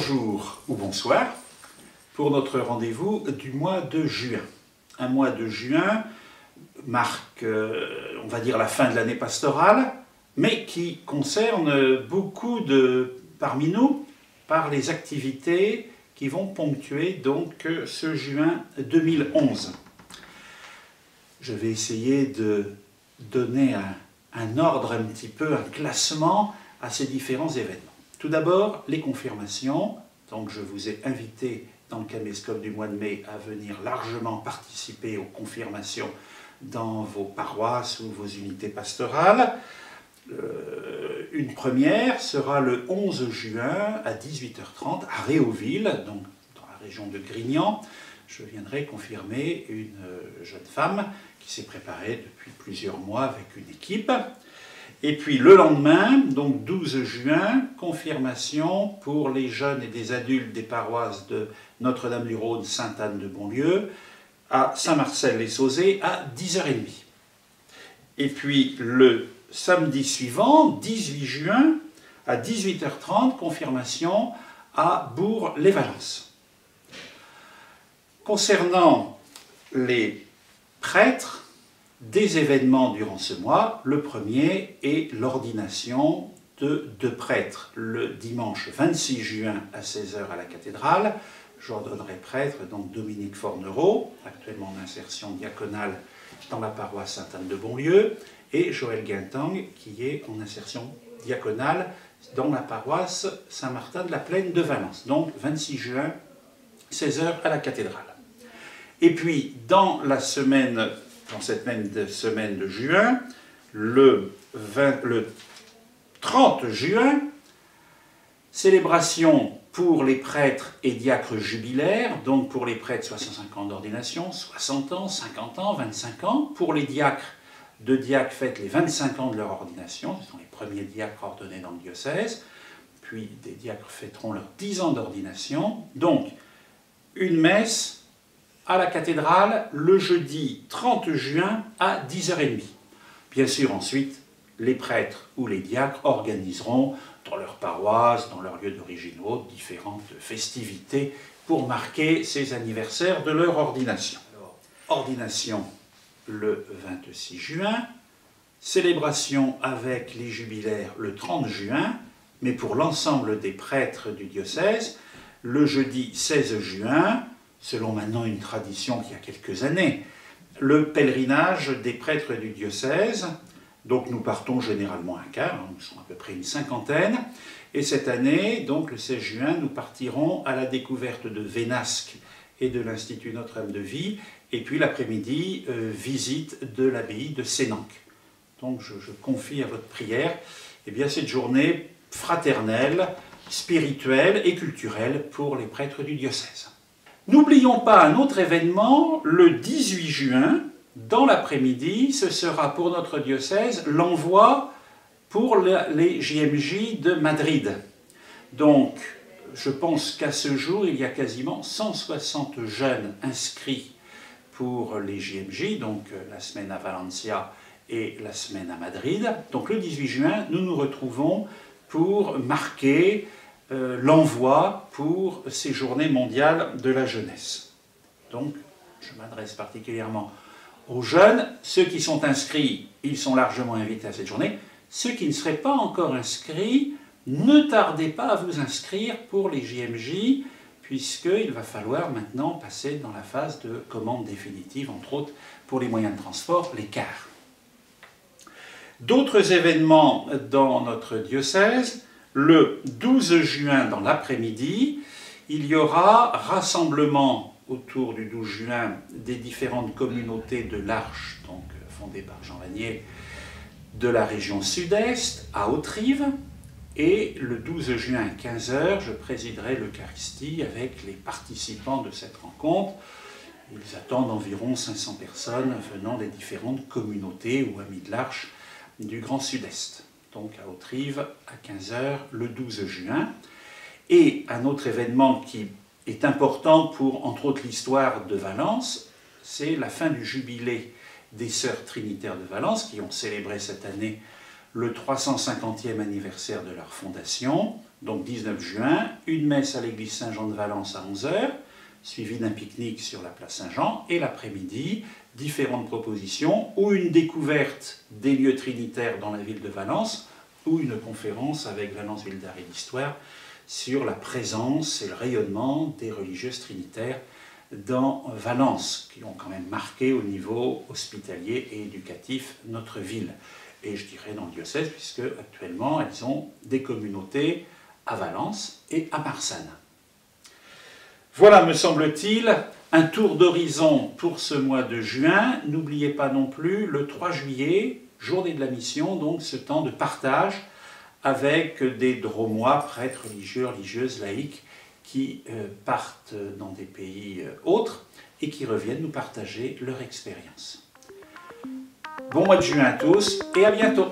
Bonjour ou bonsoir pour notre rendez-vous du mois de juin. Un mois de juin marque, on va dire, la fin de l'année pastorale, mais qui concerne beaucoup parmi nous par les activités qui vont ponctuer donc ce juin 2011. Je vais essayer de donner un ordre un petit peu, un classement à ces différents événements. Tout d'abord, les confirmations. Donc je vous ai invité dans le caméscope du mois de mai à venir largement participer aux confirmations dans vos paroisses ou vos unités pastorales. Une première sera le 11 juin à 18h30 à Réauville, donc dans la région de Grignan. Je viendrai confirmer une jeune femme qui s'est préparée depuis plusieurs mois avec une équipe. Et puis le lendemain, donc 12 juin, confirmation pour les jeunes et des adultes des paroisses de Notre-Dame-du-Rhône, Sainte-Anne-de-Bonlieu, à Saint-Marcel-les-Sauzet à 10h30. Et puis le samedi suivant, 18 juin, à 18h30, confirmation à Bourg-les-Valences. Concernant les prêtres, des événements durant ce mois. Le premier est l'ordination de deux prêtres le dimanche 26 juin à 16h à la cathédrale. J'ordonnerai prêtre donc Dominique Fornereau, actuellement en insertion diaconale dans la paroisse Sainte-Anne-de-Bonlieu, et Joël Guintang, qui est en insertion diaconale dans la paroisse Saint-Martin de la Plaine de Valence. Donc 26 juin, 16h à la cathédrale. Et puis dans cette même semaine de juin, le 30 juin, célébration pour les prêtres et diacres jubilaires, donc pour les prêtres 65 ans d'ordination, 60 ans, 50 ans, 25 ans. Pour les diacres, deux diacres fêtent les 25 ans de leur ordination, ce sont les premiers diacres ordonnés dans le diocèse, puis des diacres fêteront leurs 10 ans d'ordination. Donc, une messe à la cathédrale le jeudi 30 juin à 10h30. Bien sûr, ensuite, les prêtres ou les diacres organiseront dans leur paroisse, dans leur lieu d'origine haute, différentes festivités pour marquer ces anniversaires de leur ordination. Alors, ordination le 26 juin, célébration avec les jubilaires le 30 juin, mais pour l'ensemble des prêtres du diocèse, le jeudi 16 juin, selon maintenant une tradition qui a quelques années, le pèlerinage des prêtres du diocèse. Donc nous partons généralement un quart, nous sommes à peu près une cinquantaine, et cette année, donc le 16 juin, nous partirons à la découverte de Vénasque et de l'Institut Notre-Dame de Vie, et puis l'après-midi, visite de l'abbaye de Sénanque. Donc je confie à votre prière cette journée fraternelle, spirituelle et culturelle pour les prêtres du diocèse. N'oublions pas un autre événement, le 18 juin, dans l'après-midi, ce sera pour notre diocèse l'envoi pour les JMJ de Madrid. Donc, je pense qu'à ce jour, il y a quasiment 160 jeunes inscrits pour les JMJ, donc la semaine à Valencia et la semaine à Madrid. Donc le 18 juin, nous nous retrouvons pour marquer l'envoi pour ces journées mondiales de la jeunesse. Donc, je m'adresse particulièrement aux jeunes. Ceux qui sont inscrits, ils sont largement invités à cette journée. Ceux qui ne seraient pas encore inscrits, ne tardez pas à vous inscrire pour les JMJ, puisqu'il va falloir maintenant passer dans la phase de commande définitive, entre autres pour les moyens de transport, les cars. D'autres événements dans notre diocèse. Le 12 juin, dans l'après-midi, il y aura rassemblement autour du 12 juin des différentes communautés de l'Arche, donc fondée par Jean Vanier, de la région sud-est, à Hauterive. Et le 12 juin à 15h, je présiderai l'Eucharistie avec les participants de cette rencontre. Ils attendent environ 500 personnes venant des différentes communautés ou amis de l'Arche du Grand Sud-Est. Donc à Hauterive, à 15h, le 12 juin. Et un autre événement qui est important pour, entre autres, l'histoire de Valence, c'est la fin du jubilé des Sœurs Trinitaires de Valence, qui ont célébré cette année le 350e anniversaire de leur fondation, donc 19 juin, une messe à l'église Saint-Jean de Valence à 11 h, suivie d'un pique-nique sur la place Saint-Jean, et l'après-midi, différentes propositions, ou une découverte des lieux trinitaires dans la ville de Valence, ou une conférence avec Valence Ville d'Art et d'Histoire sur la présence et le rayonnement des religieuses trinitaires dans Valence, qui ont quand même marqué au niveau hospitalier et éducatif notre ville. Et je dirais dans le diocèse, puisque actuellement elles ont des communautés à Valence et à Marsanne. Voilà, me semble-t-il, un tour d'horizon pour ce mois de juin. N'oubliez pas non plus le 3 juillet, journée de la mission, donc ce temps de partage avec des drômois, prêtres, religieux, religieuses, laïcs, qui partent dans des pays autres et qui reviennent nous partager leur expérience. Bon mois de juin à tous et à bientôt!